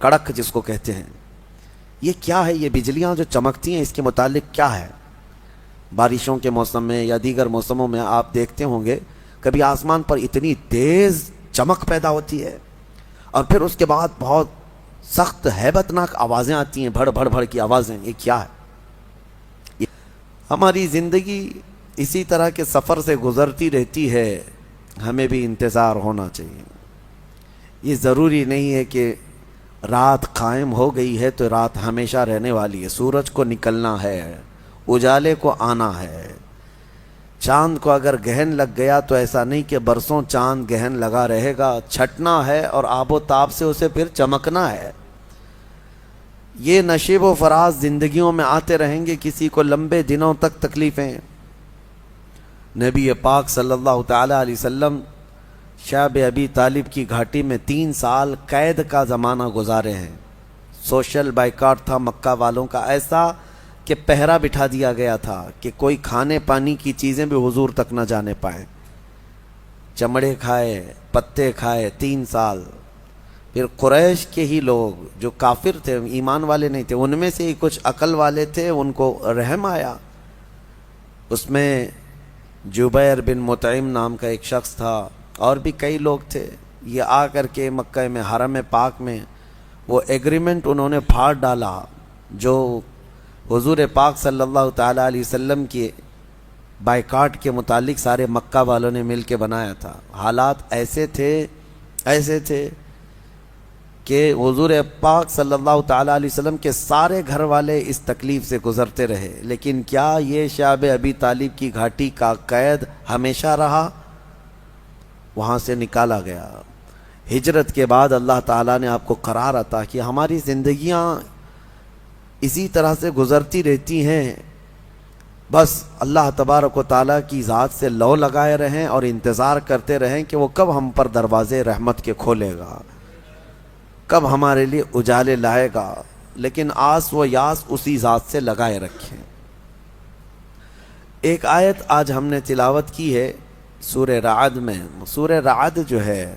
کڑک جس کو کہتے ہیں، یہ کیا ہے؟ یہ بجلیاں جو چمکتی ہیں اس کے متعلق کیا ہے؟ بارشوں کے موسم میں یا دیگر موسموں میں آپ دیکھتے ہوں گے کبھی آسمان پر اتنی تیز چمک پیدا ہوتی ہے اور پھر اس کے بعد بہت سخت ہیبت ناک آوازیں آتی ہیں، بھڑ بھڑ بھڑ کی آوازیں. یہ کیا ہے؟ ہماری زندگی اسی طرح کے سفر سے گزرتی رہتی ہے، ہمیں بھی انتظار ہونا چاہیے. یہ ضروری نہیں ہے کہ رات قائم ہو گئی ہے تو رات ہمیشہ رہنے والی ہے. سورج کو نکلنا ہے، اجالے کو آنا ہے. چاند کو اگر گہن لگ گیا تو ایسا نہیں کہ برسوں چاند گہن لگا رہے گا، چھٹنا ہے اور آب و تاب سے اسے پھر چمکنا ہے. یہ نشیب و فراز زندگیوں میں آتے رہیں گے، کسی کو لمبے دنوں تک تکلیفیں. نبی پاک صلی اللہ تعالی علیہ وسلم شعب ابی طالب کی گھاٹی میں 3 سال قید کا زمانہ گزارے ہیں. سوشل بائیکاٹ تھا مکہ والوں کا ایسا کہ پہرا بٹھا دیا گیا تھا کہ کوئی کھانے پانی کی چیزیں بھی حضور تک نہ جانے پائیں. چمڑے کھائے، پتے کھائے 3 سال. پھر قریش کے ہی لوگ جو کافر تھے، ایمان والے نہیں تھے، ان میں سے ہی کچھ عقل والے تھے، ان کو رحم آیا. اس میں جبیر بن مطعم نام کا ایک شخص تھا، اور بھی کئی لوگ تھے. یہ آ کر کے مکہ میں حرم پاک میں وہ ایگریمنٹ انہوں نے پھاڑ ڈالا جو حضور پاک صلی اللہ تعالی علیہ وسلم کے بائیکاٹ کے متعلق سارے مکہ والوں نے مل کے بنایا تھا. حالات ایسے تھے کہ حضور پاک صلی اللہ تعالی علیہ وسلم کے سارے گھر والے اس تکلیف سے گزرتے رہے. لیکن کیا یہ شعب ابی طالب کی گھاٹی کا قید ہمیشہ رہا؟ وہاں سے نکالا گیا. ہجرت کے بعد اللہ تعالیٰ نے آپ کو قرار عطا کہ ہماری زندگیاں اسی طرح سے گزرتی رہتی ہیں. بس اللہ تبارک و تعالیٰ کی ذات سے لو لگائے رہیں اور انتظار کرتے رہیں کہ وہ کب ہم پر دروازے رحمت کے کھولے گا، کب ہمارے لیے اجالے لائے گا. لیکن آس و یاس اسی ذات سے لگائے رکھیں. ایک آیت آج ہم نے تلاوت کی ہے سورہ رعد میں. سورہ رعد جو ہے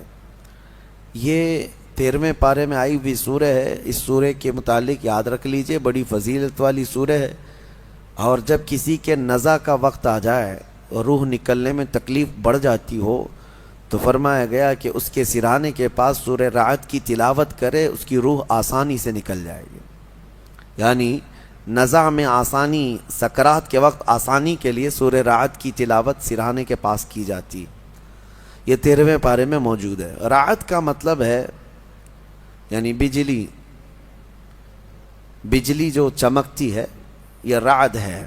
یہ 13ویں پارے میں آئی ہوئی سورہ ہے. اس سورہ کے متعلق یاد رکھ لیجئے، بڑی فضیلت والی سورہ ہے. اور جب کسی کے نزع کا وقت آ جائے اور روح نکلنے میں تکلیف بڑھ جاتی ہو تو فرمایا گیا کہ اس کے سرانے کے پاس سورہ رعد کی تلاوت کرے، اس کی روح آسانی سے نکل جائے گی. یعنی نزع میں آسانی، سکرات کے وقت آسانی کے لیے سورہ رعد کی تلاوت سرانے کے پاس کی جاتی. یہ 13ویں پارے میں موجود ہے. رعد کا مطلب ہے یعنی بجلی جو چمکتی ہے، یہ رعد ہے.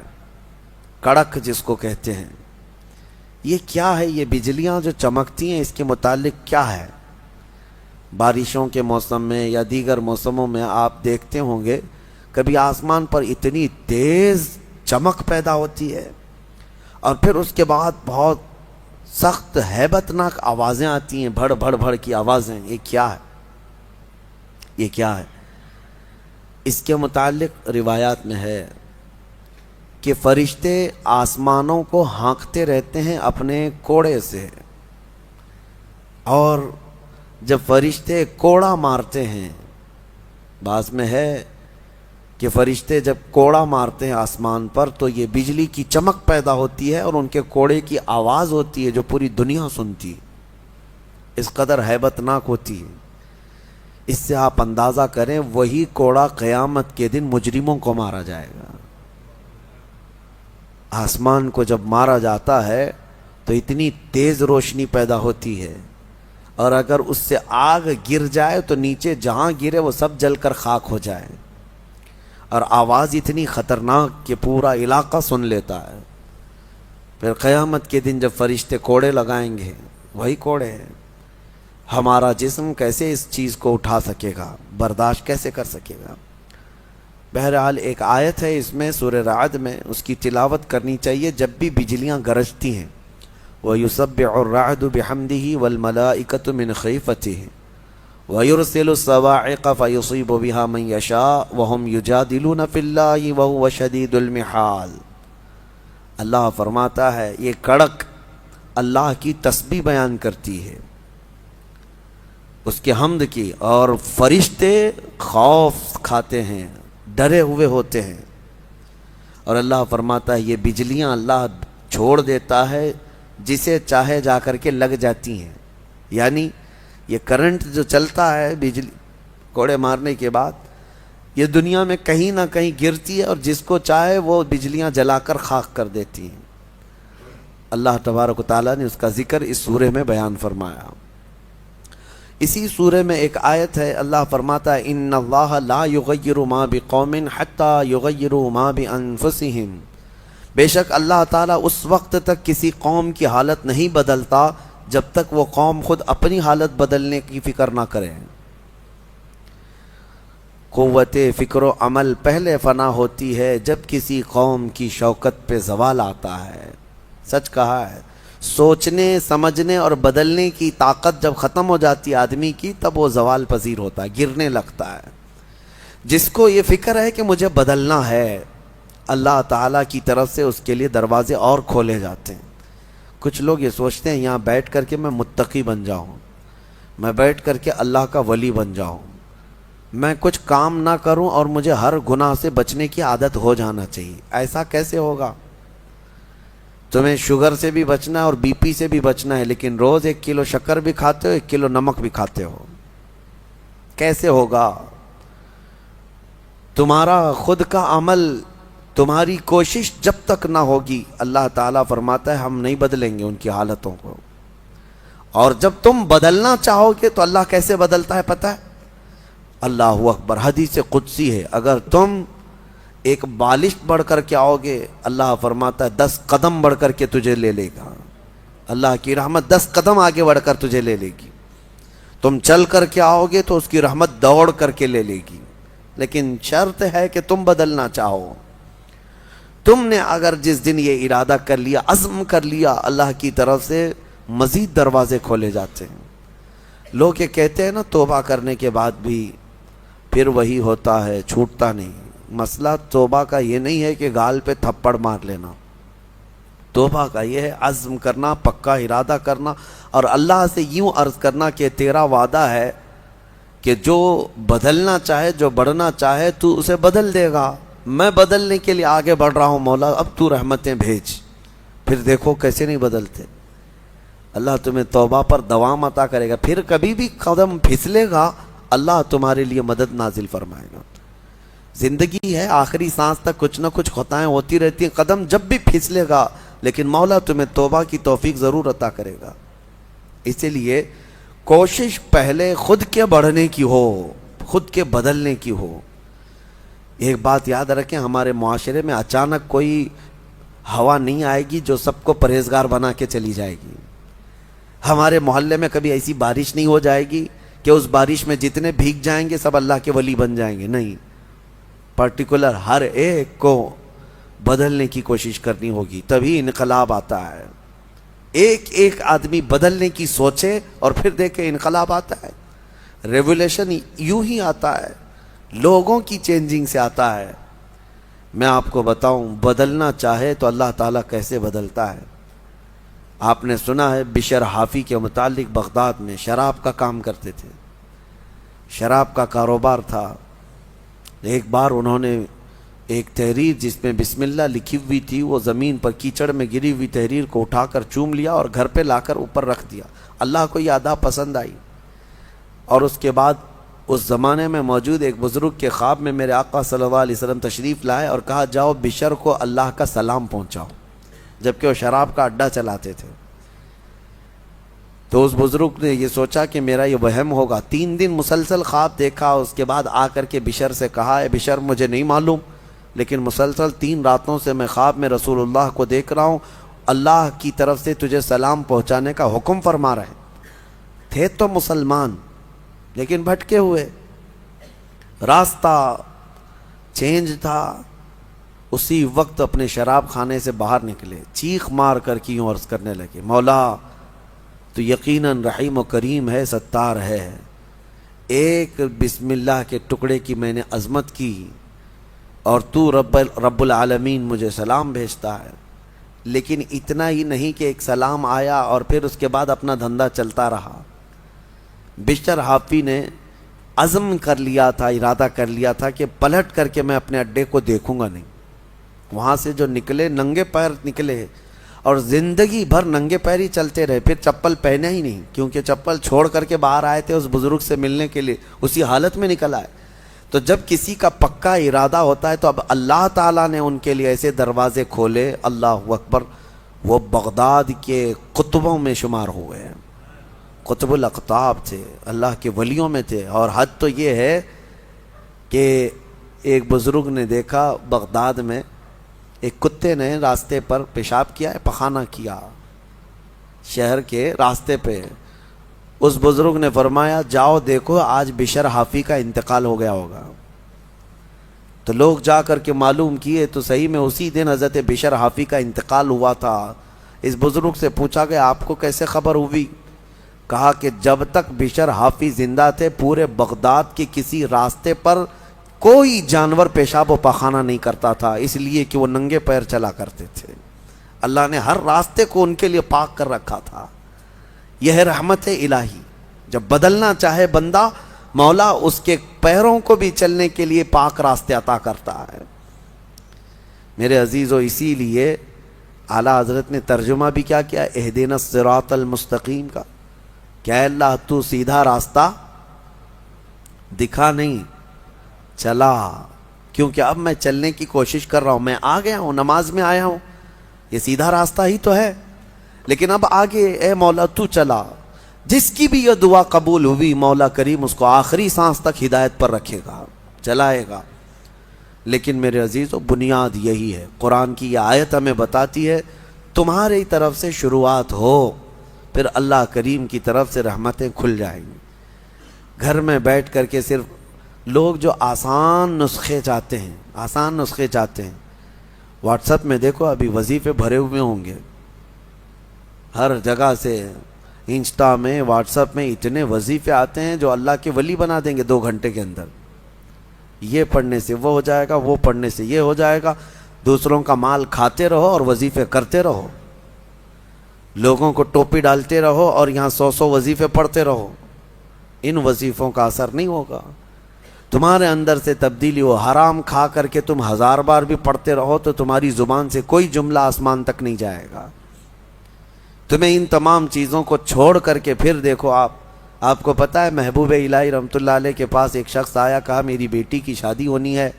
کڑک جس کو کہتے ہیں. یہ کیا ہے؟ یہ بجلیاں جو چمکتی ہیں اس کے متعلق کیا ہے؟ بارشوں کے موسم میں یا دیگر موسموں میں آپ دیکھتے ہوں گے کبھی آسمان پر اتنی تیز چمک پیدا ہوتی ہے اور پھر اس کے بعد بہت سخت ہیبت ناک آوازیں آتی ہیں، بھڑ بھڑ بھڑ کی آوازیں. یہ کیا ہے؟ یہ کیا ہے؟ اس کے متعلق روایات میں ہے کہ فرشتے آسمانوں کو ہانکتے رہتے ہیں اپنے کوڑے سے، اور جب فرشتے کوڑا مارتے ہیں، بعض میں ہے کہ فرشتے جب کوڑا مارتے ہیں آسمان پر تو یہ بجلی کی چمک پیدا ہوتی ہے اور ان کے کوڑے کی آواز ہوتی ہے جو پوری دنیا سنتی. اس قدر ہیبت ناک ہوتی ہے. اس سے آپ اندازہ کریں وہی کوڑا قیامت کے دن مجرموں کو مارا جائے گا. آسمان کو جب مارا جاتا ہے تو اتنی تیز روشنی پیدا ہوتی ہے، اور اگر اس سے آگ گر جائے تو نیچے جہاں گرے وہ سب جل کر خاک ہو جائے، اور آواز اتنی خطرناک کہ پورا علاقہ سن لیتا ہے. پھر قیامت کے دن جب فرشتے کوڑے لگائیں گے، وہی کوڑے ہیں. ہمارا جسم کیسے اس چیز کو اٹھا سکے گا، برداشت کیسے کر سکے گا؟ بہرحال ایک آیت ہے اس میں سورہ رعد میں، اس کی تلاوت کرنی چاہیے جب بھی بجلیاں گرجتی ہیں. وَيُسَبِّحُ الرَّعْدُ بِحَمْدِهِ وَالْمَلَائِكَةُ مِنْ خِيفَتِهِ وَيُرْسِلُ الصَّوَاعِقَ فَيُصِيبُ بِهَا مَنْ يَشَاءُ وَهُمْ يُجَادِلُونَ فِي اللَّهِ وَهُوَ شَدِيدُ الْمِحَالِ. اللہ فرماتا ہے یہ کڑک اللہ کی تسبیح بیان کرتی ہے. اس کی حمد کی، اور فرشتے خوف کھاتے ہیں، ڈرے ہوئے ہوتے ہیں۔ اور اللہ فرماتا ہے یہ بجلیاں اللہ چھوڑ دیتا ہے، جسے چاہے جا کر کے لگ جاتی ہیں۔ یعنی یہ کرنٹ جو چلتا ہے بجلی کوڑے مارنے کے بعد، یہ دنیا میں کہیں نہ کہیں گرتی ہے، اور جس کو چاہے وہ بجلیاں جلا کر خاک کر دیتی ہیں۔ اللہ تبارک و تعالیٰ نے اس کا ذکر اس سورہ میں بیان فرمایا۔ اسی سورہ میں ایک آیت ہے، اللہ فرماتا ہے ان اللہ لا یغیر ما بقوم حتی یغیروا ما بانفسہم، بے شک اللہ تعالیٰ اس وقت تک کسی قوم کی حالت نہیں بدلتا جب تک وہ قوم خود اپنی حالت بدلنے کی فکر نہ کرے۔ قوت فکر و عمل پہلے فنا ہوتی ہے جب کسی قوم کی شوکت پہ زوال آتا ہے۔ سچ کہا ہے، سوچنے سمجھنے اور بدلنے کی طاقت جب ختم ہو جاتی ہے آدمی کی، تب وہ زوال پذیر ہوتا ہے، گرنے لگتا ہے۔ جس کو یہ فکر ہے کہ مجھے بدلنا ہے، اللہ تعالیٰ کی طرف سے اس کے لیے دروازے اور کھولے جاتے ہیں۔ کچھ لوگ یہ سوچتے ہیں یہاں بیٹھ کر کے میں متقی بن جاؤں، میں بیٹھ کر کے اللہ کا ولی بن جاؤں، میں کچھ کام نہ کروں اور مجھے ہر گناہ سے بچنے کی عادت ہو جانا چاہیے۔ ایسا کیسے ہوگا؟ تمہیں شوگر سے بھی بچنا ہے اور بی پی سے بھی بچنا ہے، لیکن روز 1 کلو شکر بھی کھاتے ہو، 1 کلو نمک بھی کھاتے ہو، کیسے ہوگا؟ تمہارا خود کا عمل، تمہاری کوشش جب تک نہ ہوگی، اللہ تعالیٰ فرماتا ہے ہم نہیں بدلیں گے ان کی حالتوں کو۔ اور جب تم بدلنا چاہو گے تو اللہ کیسے بدلتا ہے پتہ ہے؟ اللہ اکبر، حدیث قدسی ہے، اگر تم ایک بالش بڑھ کر کے آؤ گے، اللہ فرماتا ہے 10 قدم بڑھ کر کے تجھے لے لے گا۔ اللہ کی رحمت 10 قدم آگے بڑھ کر تجھے لے لے گی۔ تم چل کر کے آؤ گے تو اس کی رحمت دوڑ کر کے لے لے گی، لیکن شرط ہے کہ تم بدلنا چاہو۔ تم نے اگر جس دن یہ ارادہ کر لیا، عزم کر لیا، اللہ کی طرف سے مزید دروازے کھولے جاتے ہیں۔ لوگ یہ کہتے ہیں نا توبہ کرنے کے بعد بھی پھر وہی ہوتا ہے، چھوٹتا نہیں۔ مسئلہ توبہ کا یہ نہیں ہے کہ گال پہ تھپڑ مار لینا، توبہ کا یہ ہے عزم کرنا، پکا ارادہ کرنا، اور اللہ سے یوں عرض کرنا کہ تیرا وعدہ ہے کہ جو بدلنا چاہے، جو بڑھنا چاہے تو اسے بدل دے گا، میں بدلنے کے لیے آگے بڑھ رہا ہوں مولا، اب تو رحمتیں بھیج۔ پھر دیکھو کیسے نہیں بدلتے۔ اللہ تمہیں توبہ پر دوام عطا کرے گا، پھر کبھی بھی قدم پھسلے گا اللہ تمہارے لیے مدد نازل فرمائے گا۔ زندگی ہے، آخری سانس تک کچھ نہ کچھ خطائیں ہوتی رہتی ہیں، قدم جب بھی پھسلے گا لیکن مولا تمہیں توبہ کی توفیق ضرور عطا کرے گا۔ اسی لیے کوشش پہلے خود کے بڑھنے کی ہو، خود کے بدلنے کی ہو۔ ایک بات یاد رکھیں، ہمارے معاشرے میں اچانک کوئی ہوا نہیں آئے گی جو سب کو پرہیزگار بنا کے چلی جائے گی۔ ہمارے محلے میں کبھی ایسی بارش نہیں ہو جائے گی کہ اس بارش میں جتنے بھیگ جائیں گے سب اللہ کے ولی بن جائیں گے، نہیں، پرٹیکولر ہر ایک کو بدلنے کی کوشش کرنی ہوگی، تبھی انقلاب آتا ہے۔ ایک ایک آدمی بدلنے کی سوچے اور پھر دیکھے انقلاب آتا ہے۔ ریولیوشن یوں ہی آتا ہے، لوگوں کی چینجنگ سے آتا ہے۔ میں آپ کو بتاؤں، بدلنا چاہے تو اللہ تعالیٰ کیسے بدلتا ہے۔ آپ نے سنا ہے بشر حافی کے متعلق، بغداد میں شراب کا کام کرتے تھے، شراب کا کاروبار تھا۔ ایک بار انہوں نے ایک تحریر جس میں بسم اللہ لکھی ہوئی تھی، وہ زمین پر کیچڑ میں گری ہوئی تحریر کو اٹھا کر چوم لیا اور گھر پہ لا کر اوپر رکھ دیا۔ اللہ کو یہ ادا پسند آئی، اور اس کے بعد اس زمانے میں موجود ایک بزرگ کے خواب میں میرے آقا صلی اللہ علیہ وسلم تشریف لائے اور کہا جاؤ بشر کو اللہ کا سلام پہنچاؤ، جبکہ وہ شراب کا اڈا چلاتے تھے۔ تو اس بزرگ نے یہ سوچا کہ میرا یہ وہم ہوگا، 3 دن مسلسل خواب دیکھا، اس کے بعد آ کر کے بشر سے کہا اے بشر مجھے نہیں معلوم، لیکن مسلسل 3 راتوں سے میں خواب میں رسول اللہ کو دیکھ رہا ہوں، اللہ کی طرف سے تجھے سلام پہنچانے کا حکم فرما رہے ہیں۔ تھے تو مسلمان لیکن بھٹکے ہوئے، راستہ چینج تھا۔ اسی وقت اپنے شراب خانے سے باہر نکلے، چیخ مار کر کی یوں عرض کرنے لگے مولا تو یقیناً رحیم و کریم ہے، ستار ہے، ایک بسم اللہ کے ٹکڑے کی میں نے عظمت کی اور تو رب العالمین مجھے سلام بھیجتا ہے، لیکن اتنا ہی نہیں کہ ایک سلام آیا اور پھر اس کے بعد اپنا دھندا چلتا رہا، بشر حافی نے عزم کر لیا تھا، ارادہ کر لیا تھا کہ پلٹ کر کے میں اپنے اڈے کو دیکھوں گا نہیں. وہاں سے جو نکلے ننگے پیر نکلے اور زندگی بھر ننگے پیر ہی چلتے رہے. پھر چپل پہنے ہی نہیں، کیونکہ چپل چھوڑ کر کے باہر آئے تھے اس بزرگ سے ملنے کے لیے، اسی حالت میں نکل آئے. تو جب کسی کا پکا ارادہ ہوتا ہے تو اب اللہ تعالیٰ نے ان کے لیے ایسے دروازے کھولے. اللہ اکبر. وہ بغداد کے قطبوں میں شمار ہوئے ہیں، قطب الاقطاب تھے، اللہ کے ولیوں میں تھے. اور حد تو یہ ہے کہ ایک بزرگ نے دیکھا بغداد میں ایک کتے نے راستے پر پیشاب کیا ہے، پخانہ کیا شہر کے راستے پہ. اس بزرگ نے فرمایا جاؤ دیکھو آج بشر حافی کا انتقال ہو گیا ہوگا. تو لوگ جا کر کے معلوم کیے تو صحیح میں اسی دن حضرت بشر حافی کا انتقال ہوا تھا. اس بزرگ سے پوچھا گیا آپ کو کیسے خبر ہوئی؟ کہا کہ جب تک بشر حافی زندہ تھے پورے بغداد کے کسی راستے پر کوئی جانور پیشاب و پخانہ نہیں کرتا تھا، اس لیے کہ وہ ننگے پیر چلا کرتے تھے. اللہ نے ہر راستے کو ان کے لیے پاک کر رکھا تھا. یہ ہے رحمت الہی. جب بدلنا چاہے بندہ، مولا اس کے پیروں کو بھی چلنے کے لیے پاک راستے عطا کرتا ہے. میرے عزیزو، اسی لیے اعلیٰ حضرت نے ترجمہ بھی کیا کیا، اہدنا الصراط المستقیم کا. کیا اللہ تو سیدھا راستہ دکھا نہیں، چلا. کیونکہ اب میں چلنے کی کوشش کر رہا ہوں، میں آ گیا ہوں، نماز میں آیا ہوں، یہ سیدھا راستہ ہی تو ہے. لیکن اب آگے اے مولا تو چلا. جس کی بھی یہ دعا قبول ہوئی مولا کریم اس کو آخری سانس تک ہدایت پر رکھے گا، چلائے گا. لیکن میرے عزیزو، بنیاد یہی ہے. قرآن کی یہ آیت ہمیں بتاتی ہے تمہاری طرف سے شروعات ہو، پھر اللہ کریم کی طرف سے رحمتیں کھل جائیں گی. گھر میں بیٹھ کر کے صرف لوگ جو آسان نسخے چاہتے ہیں، واٹس ایپ میں دیکھو ابھی وظیفے بھرے ہوئے ہوں گے ہر جگہ سے. انسٹا میں، واٹس ایپ میں اتنے وظیفے آتے ہیں جو اللہ کے ولی بنا دیں گے 2 گھنٹے کے اندر. یہ پڑھنے سے وہ ہو جائے گا، وہ پڑھنے سے یہ ہو جائے گا. دوسروں کا مال کھاتے رہو اور وظیفے کرتے رہو، لوگوں کو ٹوپی ڈالتے رہو اور یہاں 100 وظیفے پڑھتے رہو. ان وظیفوں کا اثر نہیں ہوگا. تمہارے اندر سے تبدیلی ہو. حرام کھا کر کے تم 1000 بار بھی پڑھتے رہو تو تمہاری زبان سے کوئی جملہ آسمان تک نہیں جائے گا. تمہیں ان تمام چیزوں کو چھوڑ کر کے پھر دیکھو. آپ کو پتہ ہے محبوب الہی رحمۃ اللہ علیہ کے پاس ایک شخص آیا، کہا میری بیٹی کی شادی ہونی ہے،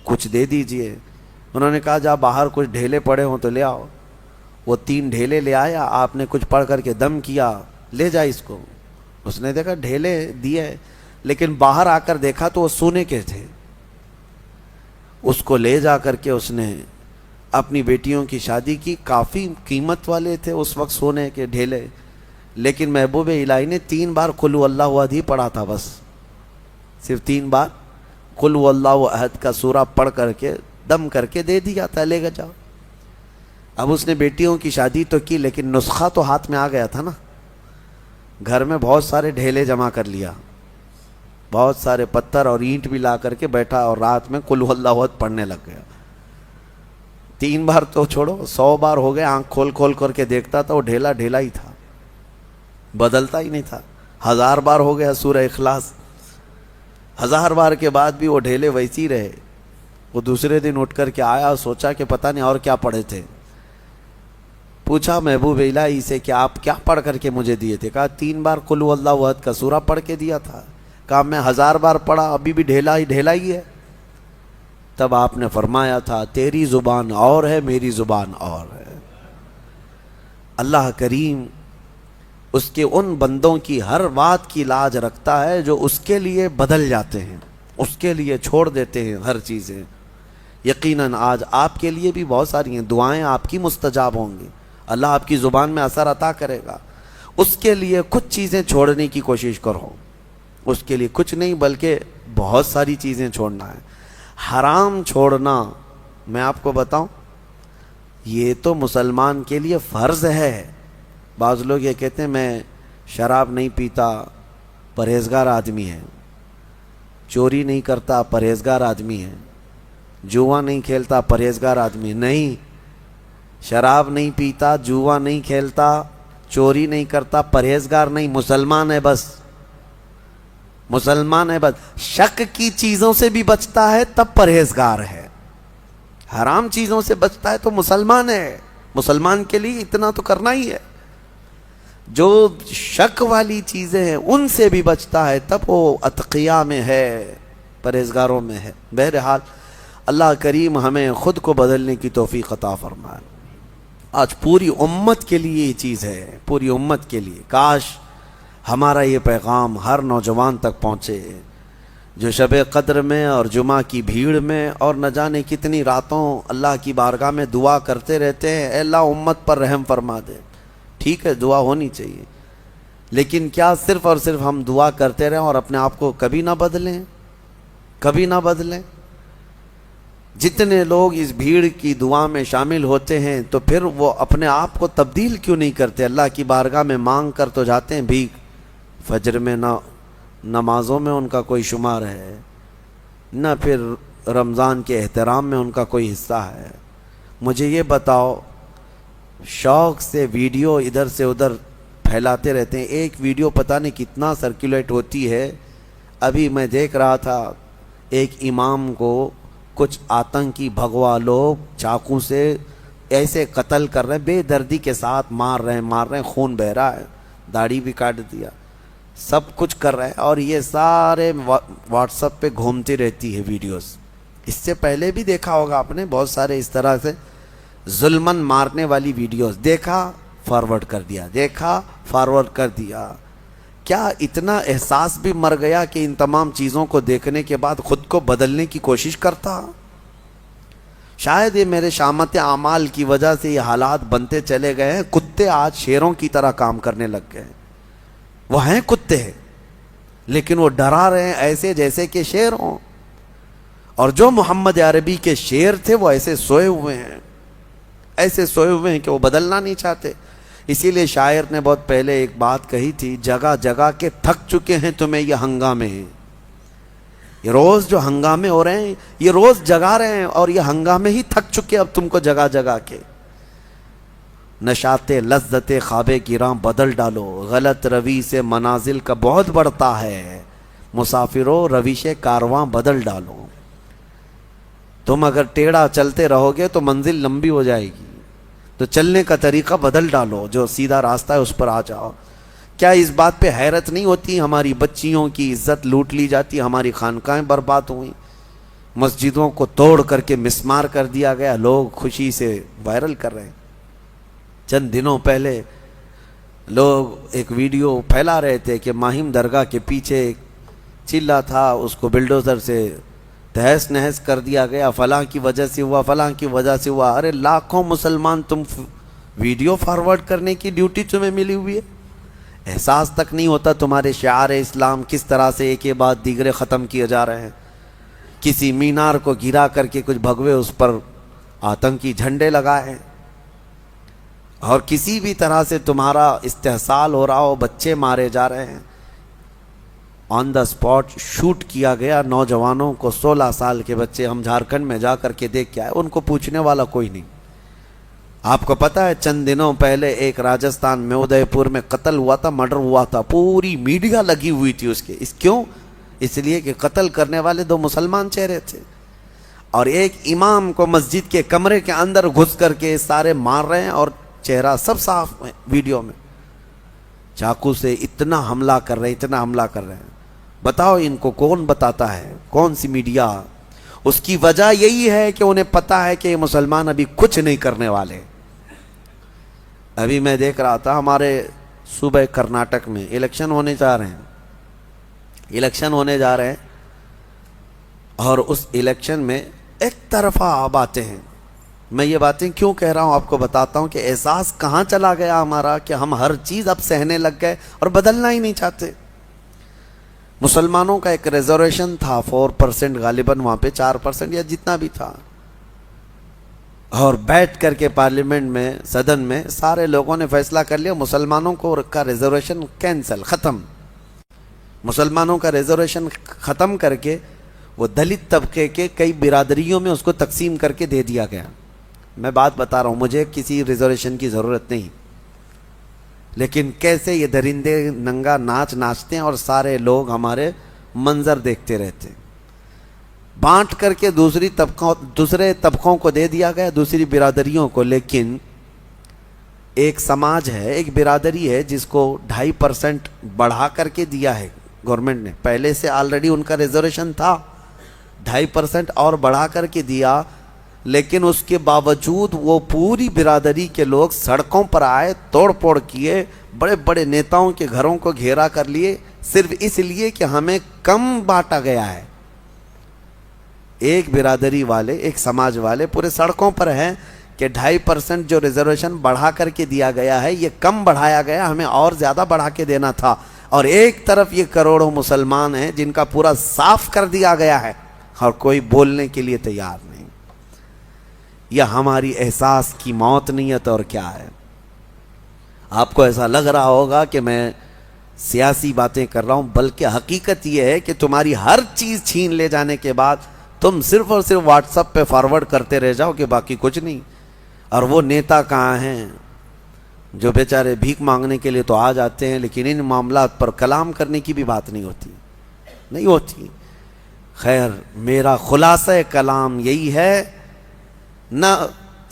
کچھ دے دیجئے. انہوں نے کہا جا باہر کچھ ڈھیلے پڑے ہوں تو لے آؤ. وہ 3 ڈھیلے لے آیا. آپ نے کچھ پڑھ کر کے دم کیا، لے جا اس کو. اس نے دیکھا ڈھیلے دیے، لیکن باہر آ کر دیکھا تو وہ سونے کے تھے. اس کو لے جا کر کے اس نے اپنی بیٹیوں کی شادی کی. کافی قیمت والے تھے اس وقت سونے کے ڈھیلے، لیکن محبوب الہی نے 3 بار قل هو اللہ احد ہی پڑھا تھا. بس صرف 3 بار قل هو اللہ احد کا سورہ پڑھ کر کے دم کر کے دے دیا تھا، لے گا جاؤ. اب اس نے بیٹیوں کی شادی تو کی، لیکن نسخہ تو ہاتھ میں آ گیا تھا نا. گھر میں بہت سارے ڈھیلے جمع کر لیا، بہت سارے پتھر اور اینٹ بھی لا کر کے بیٹھا اور رات میں قل هو اللہ احد پڑھنے لگ گیا. 3 بار تو چھوڑو، 100 بار ہو گئے. آنکھ کھول کر کے دیکھتا تھا وہ ڈھیلا ڈھیلا ہی تھا، بدلتا ہی نہیں تھا. 1000 بار ہو گیا سورہ اخلاص، 1000 بار کے بعد بھی وہ ڈھیلے ویسی رہے. وہ دوسرے دن اٹھ کر کے آیا، سوچا کہ پتہ نہیں اور کیا پڑھے تھے. پوچھا محبوب الہی سے کہ آپ کیا پڑھ کر کے مجھے دیے تھے؟ کہا 3 بار قل هو اللہ احد کا سورہ پڑھ کے دیا تھا. کہا میں 1000 بار پڑھا، ابھی بھی ڈھیلا ہی ہے. تب آپ نے فرمایا تھا تیری زبان اور ہے، میری زبان اور ہے. اللہ کریم اس کے ان بندوں کی ہر بات کی لاج رکھتا ہے جو اس کے لیے بدل جاتے ہیں، اس کے لیے چھوڑ دیتے ہیں ہر چیزیں. یقیناً آج آپ کے لیے بھی بہت ساری ہیں دعائیں، آپ کی مستجاب ہوں گی. اللہ آپ کی زبان میں اثر عطا کرے گا. اس کے لیے کچھ چیزیں چھوڑنے کی کوشش کرو. اس کے لیے کچھ نہیں بلکہ بہت ساری چیزیں چھوڑنا ہے. حرام چھوڑنا، میں آپ کو بتاؤں، یہ تو مسلمان کے لیے فرض ہے. بعض لوگ یہ کہتے ہیں میں شراب نہیں پیتا، پرہیزگار آدمی ہے. چوری نہیں کرتا، پرہیزگار آدمی ہے. جوا نہیں کھیلتا، پرہیزگار آدمی. نہیں، شراب نہیں پیتا، جوا نہیں کھیلتا، چوری نہیں کرتا، پرہیزگار نہیں، مسلمان ہے بس. مسلمان ہے بس شک کی چیزوں سے بھی بچتا ہے تب پرہیزگار ہے، حرام چیزوں سے بچتا ہے تو مسلمان ہے. مسلمان کے لیے اتنا تو کرنا ہی ہے. جو شک والی چیزیں ہیں ان سے بھی بچتا ہے تب وہ اتقیا میں ہے، پرہیزگاروں میں ہے. بہرحال اللہ کریم ہمیں خود کو بدلنے کی توفیق عطا فرمائے. آج پوری امت کے لیے یہ چیز ہے، پوری امت کے لیے. کاش ہمارا یہ پیغام ہر نوجوان تک پہنچے جو شب قدر میں اور جمعہ کی بھیڑ میں اور نہ جانے کتنی راتوں اللہ کی بارگاہ میں دعا کرتے رہتے ہیں، اے اللہ امت پر رحم فرما دے. ٹھیک ہے، دعا ہونی چاہیے، لیکن کیا صرف اور صرف ہم دعا کرتے رہیں اور اپنے آپ کو کبھی نہ بدلیں؟ کبھی نہ بدلیں. جتنے لوگ اس بھیڑ کی دعا میں شامل ہوتے ہیں تو پھر وہ اپنے آپ کو تبدیل کیوں نہیں کرتے؟ اللہ کی بارگاہ میں مانگ کر تو جاتے ہیں بھیک، فجر میں نہ نمازوں میں ان کا کوئی شمار ہے، نہ پھر رمضان کے احترام میں ان کا کوئی حصہ ہے. مجھے یہ بتاؤ، شوق سے ویڈیو ادھر سے ادھر پھیلاتے رہتے ہیں. ایک ویڈیو پتہ نہیں کتنا سرکولیٹ ہوتی ہے. ابھی میں دیکھ رہا تھا ایک امام کو کچھ آتنکی بھگوا لوگ چاقو سے ایسے قتل کر رہے ہیں، بے دردی کے ساتھ مار رہے ہیں، خون بہہ رہا ہے، داڑھی بھی کاٹ دیا، سب کچھ کر رہے ہیں، اور یہ سارے واٹس ایپ پہ گھومتی رہتی ہے ویڈیوز. اس سے پہلے بھی دیکھا ہوگا آپ نے بہت سارے اس طرح سے ظلمن مارنے والی ویڈیوز. دیکھا فارورڈ کر دیا، دیکھا فارورڈ کر دیا. کیا اتنا احساس بھی مر گیا کہ ان تمام چیزوں کو دیکھنے کے بعد خود کو بدلنے کی کوشش کرتا؟ شاید یہ میرے شامت اعمال کی وجہ سے یہ حالات بنتے چلے گئے ہیں. کتے آج شیروں کی طرح کام کرنے لگ گئے ہیں. وہ ہیں کتے لیکن وہ ڈرا رہے ہیں ایسے جیسے کہ شیر ہوں، اور جو محمد عربی کے شیر تھے وہ ایسے سوئے ہوئے ہیں، ایسے سوئے ہوئے ہیں کہ وہ بدلنا نہیں چاہتے. اسی لیے شاعر نے بہت پہلے ایک بات کہی تھی، جگہ جگہ کے تھک چکے ہیں تمہیں یہ ہنگامے ہیں. یہ روز جو ہنگامے ہو رہے ہیں یہ روز جگا رہے ہیں، اور یہ ہنگامے ہی تھک چکے اب تم کو جگہ جگہ کے. نشاط لذت خواب گراں بدل ڈالو، غلط روی سے منازل کا بہت بڑھتا ہے، مسافروں روش کارواں بدل ڈالو. تم اگر ٹیڑھا چلتے رہو گے تو منزل لمبی ہو جائے گی، تو چلنے کا طریقہ بدل ڈالو، جو سیدھا راستہ ہے اس پر آ جاؤ. کیا اس بات پہ حیرت نہیں ہوتی ہماری بچیوں کی عزت لوٹ لی جاتی، ہماری خانقاہیں برباد ہوئیں، مسجدوں کو توڑ کر کے مسمار کر دیا گیا، لوگ خوشی سے وائرل کر رہے ہیں. چند دنوں پہلے لوگ ایک ویڈیو پھیلا رہے تھے کہ ماہم درگاہ کے پیچھے ایک چلہ تھا، اس کو بلڈوزر سے تہس نہس کر دیا گیا، فلاں کی وجہ سے ہوا، فلاں کی وجہ سے ہوا. ارے لاکھوں مسلمان تم ویڈیو فارورڈ کرنے کی ڈیوٹی تمہیں ملی ہوئی ہے. احساس تک نہیں ہوتا تمہارے شعار اسلام کس طرح سے ایک کے بعد دیگرے ختم کیے جا رہے ہیں. کسی مینار کو گرا کر کے کچھ بھگوے اس پر آتنکی جھنڈے لگائے، اور کسی بھی طرح سے تمہارا استحصال ہو رہا ہو، بچے مارے جا رہے ہیں. آن دا اسپاٹ شوٹ کیا گیا نوجوانوں کو، 16 سال کے بچے. ہم جھارکھنڈ میں جا کر کے دیکھ کے آئے، ان کو پوچھنے والا کوئی نہیں. آپ کو پتہ ہے چند دنوں پہلے ایک راجستھان میں ادے پور میں قتل ہوا تھا، مرڈر ہوا تھا، پوری میڈیا لگی ہوئی تھی اس کے. کیوں؟ اس لیے کہ قتل کرنے والے 2 مسلمان چہرے تھے، اور ایک امام کو مسجد کے کمرے کے اندر گھس کر کے سارے مار رہے ہیں، اور چہرہ سب صاف ہے ویڈیو میں. چاقو سے اتنا حملہ کر رہے ہیں، اتنا حملہ کر رہے ہیں. بتاؤ ان کو کون بتاتا ہے؟ کون سی میڈیا؟ اس کی وجہ یہی ہے کہ انہیں پتا ہے کہ یہ مسلمان ابھی کچھ نہیں کرنے والے. ابھی میں دیکھ رہا تھا ہمارے صوبہ کرناٹک میں الیکشن ہونے جا رہے ہیں، اور اس الیکشن میں ایک طرفہ باتیں ہیں. میں یہ باتیں کیوں کہہ رہا ہوں آپ کو بتاتا ہوں کہ احساس کہاں چلا گیا ہمارا کہ ہم ہر چیز اب سہنے لگ گئے اور بدلنا ہی نہیں چاہتے. مسلمانوں کا ایک ریزرویشن تھا 4% غالباً، وہاں پہ 4% یا جتنا بھی تھا، اور بیٹھ کر کے پارلیمنٹ میں، صدن میں سارے لوگوں نے فیصلہ کر لیا مسلمانوں کو کا ریزرویشن کینسل، ختم. مسلمانوں کا ریزرویشن ختم کر کے وہ دلت طبقے کے کئی برادریوں میں اس کو تقسیم کر کے دے دیا گیا. میں بات بتا رہا ہوں، مجھے کسی ریزرویشن کی ضرورت نہیں، لیکن کیسے یہ درندے ننگا ناچ ناچتے ہیں اور سارے لوگ ہمارے منظر دیکھتے رہتے. بانٹ کر کے دوسرے طبقوں کو دے دیا گیا, دوسری برادریوں کو. لیکن ایک سماج ہے, ایک برادری ہے جس کو 2.5% بڑھا کر کے دیا ہے گورنمنٹ نے. پہلے سے آلریڈی ان کا ریزرویشن تھا, 2.5% اور بڑھا کر کے دیا. لیکن اس کے باوجود وہ پوری برادری کے لوگ سڑکوں پر آئے, توڑ پھوڑ کیے, بڑے بڑے نیتاؤں کے گھروں کو گھیرا کر لیے, صرف اس لیے کہ ہمیں کم بانٹا گیا ہے. ایک برادری والے, ایک سماج والے پورے سڑکوں پر ہیں کہ 2.5% جو ریزرویشن بڑھا کر کے دیا گیا ہے یہ کم بڑھایا گیا, ہمیں اور زیادہ بڑھا کے دینا تھا. اور ایک طرف یہ کروڑوں مسلمان ہیں جن کا پورا صاف کر دیا گیا ہے اور کوئی بولنے کے لیے تیار نہیں. یہ ہماری احساس کی موت نہیں ہے تو اور کیا ہے. آپ کو ایسا لگ رہا ہوگا کہ میں سیاسی باتیں کر رہا ہوں, بلکہ حقیقت یہ ہے کہ تمہاری ہر چیز چھین لے جانے کے بعد تم صرف اور صرف واٹس ایپ پہ فارورڈ کرتے رہ جاؤ کہ باقی کچھ نہیں. اور وہ نیتا کہاں ہیں جو بیچارے بھیک مانگنے کے لیے تو آ جاتے ہیں, لیکن ان معاملات پر کلام کرنے کی بھی بات نہیں ہوتی. خیر, میرا خلاصہ کلام یہی ہے, نہ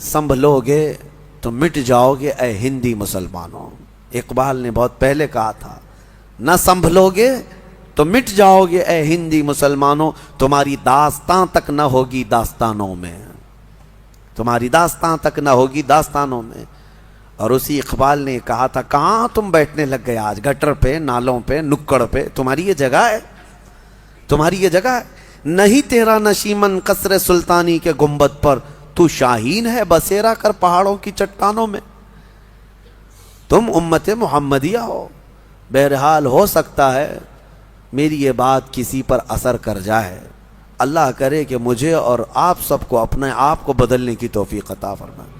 سنبھلو گے تو مٹ جاؤ گے اے ہندی مسلمانوں. اقبال نے بہت پہلے کہا تھا, نہ سنبھلو گے تو مٹ جاؤ گے اے ہندی مسلمانوں, تمہاری داستان تک نہ ہوگی داستانوں میں, تمہاری داستان تک نہ ہوگی داستانوں میں. اور اسی اقبال نے کہا تھا, کہاں تم بیٹھنے لگ گئے آج, گٹر پہ, نالوں پہ, نکڑ پہ, تمہاری یہ جگہ ہے, تمہاری یہ جگہ ہے. نہیں تیرا نشیمن قصر سلطانی کے گنبد پر, تو شاہین ہے بسیرا کر پہاڑوں کی چٹانوں میں. تم امت محمدیہ ہو. بہرحال ہو سکتا ہے میری یہ بات کسی پر اثر کر جائے. اللہ کرے کہ مجھے اور آپ سب کو اپنے آپ کو بدلنے کی توفیق عطا فرمائے.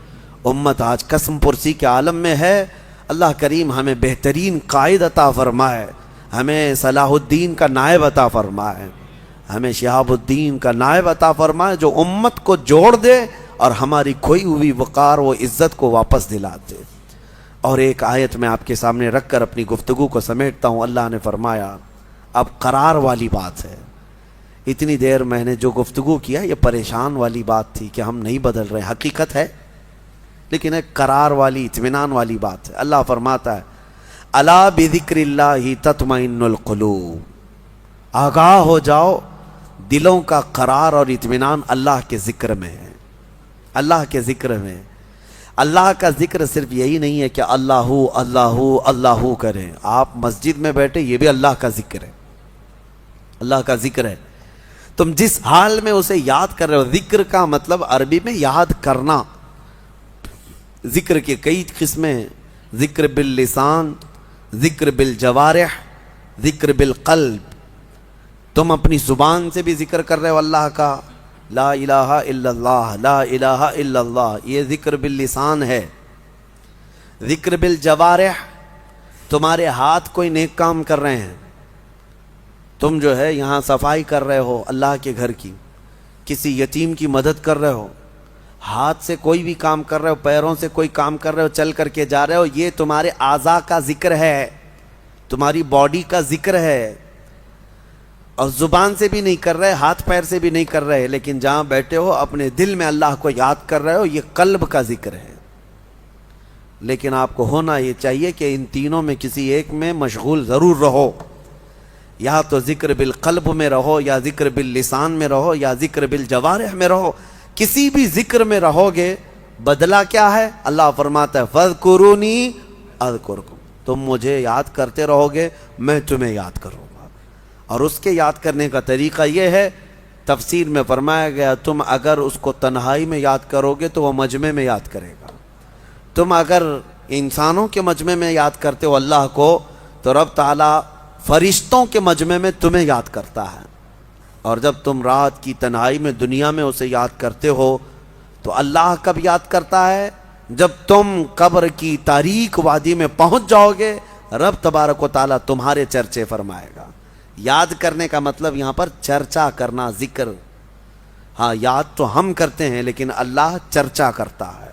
امت آج قسم پرسی کے عالم میں ہے. اللہ کریم ہمیں بہترین قائد عطا فرمائے, ہمیں صلاح الدین کا نائب عطا فرمائے, ہمیں شہاب الدین کا نائب عطا فرمائے جو امت کو جوڑ دے اور ہماری کھوئی ہوئی وقار و عزت کو واپس دلا دے. اور ایک آیت میں آپ کے سامنے رکھ کر اپنی گفتگو کو سمیٹتا ہوں. اللہ نے فرمایا, اب قرار والی بات ہے. اتنی دیر میں نے جو گفتگو کیا یہ پریشان والی بات تھی کہ ہم نہیں بدل رہے, حقیقت ہے, لیکن ایک قرار والی, اطمینان والی بات ہے. اللہ فرماتا ہے, الا بذکر اللہ تطمئن القلوب, آگاہ ہو جاؤ, دلوں کا قرار اور اطمینان اللہ کے ذکر میں ہے. اللہ کے ذکر میں. اللہ کا ذکر صرف یہی نہیں ہے کہ اللہ اللہ اللہ کریں. آپ مسجد میں بیٹھے, یہ بھی اللہ کا ذکر ہے, اللہ کا ذکر ہے. تم جس حال میں اسے یاد کر رہے ہو. ذکر کا مطلب عربی میں یاد کرنا. ذکر کے کئی قسمیں, ذکر باللسان, ذکر بالجوارح, ذکر بالقلب. تم اپنی زبان سے بھی ذکر کر رہے ہو اللہ کا, لا الہ الا اللہ, لا الہ الا اللہ, یہ ذکر باللسان ہے. ذکر بالجوارح, تمہارے ہاتھ کوئی نیک کام کر رہے ہیں, تم جو ہے یہاں صفائی کر رہے ہو اللہ کے گھر کی, کسی یتیم کی مدد کر رہے ہو, ہاتھ سے کوئی بھی کام کر رہے ہو, پیروں سے کوئی کام کر رہے ہو, چل کر کے جا رہے ہو, یہ تمہارے اعضاء کا ذکر ہے, تمہاری باڈی کا ذکر ہے. اور زبان سے بھی نہیں کر رہے, ہاتھ پیر سے بھی نہیں کر رہے, لیکن جہاں بیٹھے ہو اپنے دل میں اللہ کو یاد کر رہے ہو, یہ قلب کا ذکر ہے. لیکن آپ کو ہونا یہ چاہیے کہ ان تینوں میں کسی ایک میں مشغول ضرور رہو. یا تو ذکر بالقلب میں رہو, یا ذکر باللسان میں رہو, یا ذکر بالجوارح میں رہو. کسی بھی ذکر میں رہو گے, بدلہ کیا ہے؟ اللہ فرماتا ہے فَاذْكُرُونِي أَذْكُرْكُمْ, تم مجھے یاد کرتے رہو گے, میں تمہیں یاد کروں گا. اور اس کے یاد کرنے کا طریقہ یہ ہے, تفسیر میں فرمایا گیا, تم اگر اس کو تنہائی میں یاد کرو گے تو وہ مجمع میں یاد کرے گا. تم اگر انسانوں کے مجمع میں یاد کرتے ہو اللہ کو, تو رب تعالیٰ فرشتوں کے مجمع میں تمہیں یاد کرتا ہے. اور جب تم رات کی تنہائی میں دنیا میں اسے یاد کرتے ہو تو اللہ کب یاد کرتا ہے؟ جب تم قبر کی تاریک وادی میں پہنچ جاؤ گے, رب تبارک و تعالیٰ تمہارے چرچے فرمائے گا. یاد کرنے کا مطلب یہاں پر چرچا کرنا, ذکر. ہاں یاد تو ہم کرتے ہیں لیکن اللہ چرچا کرتا ہے.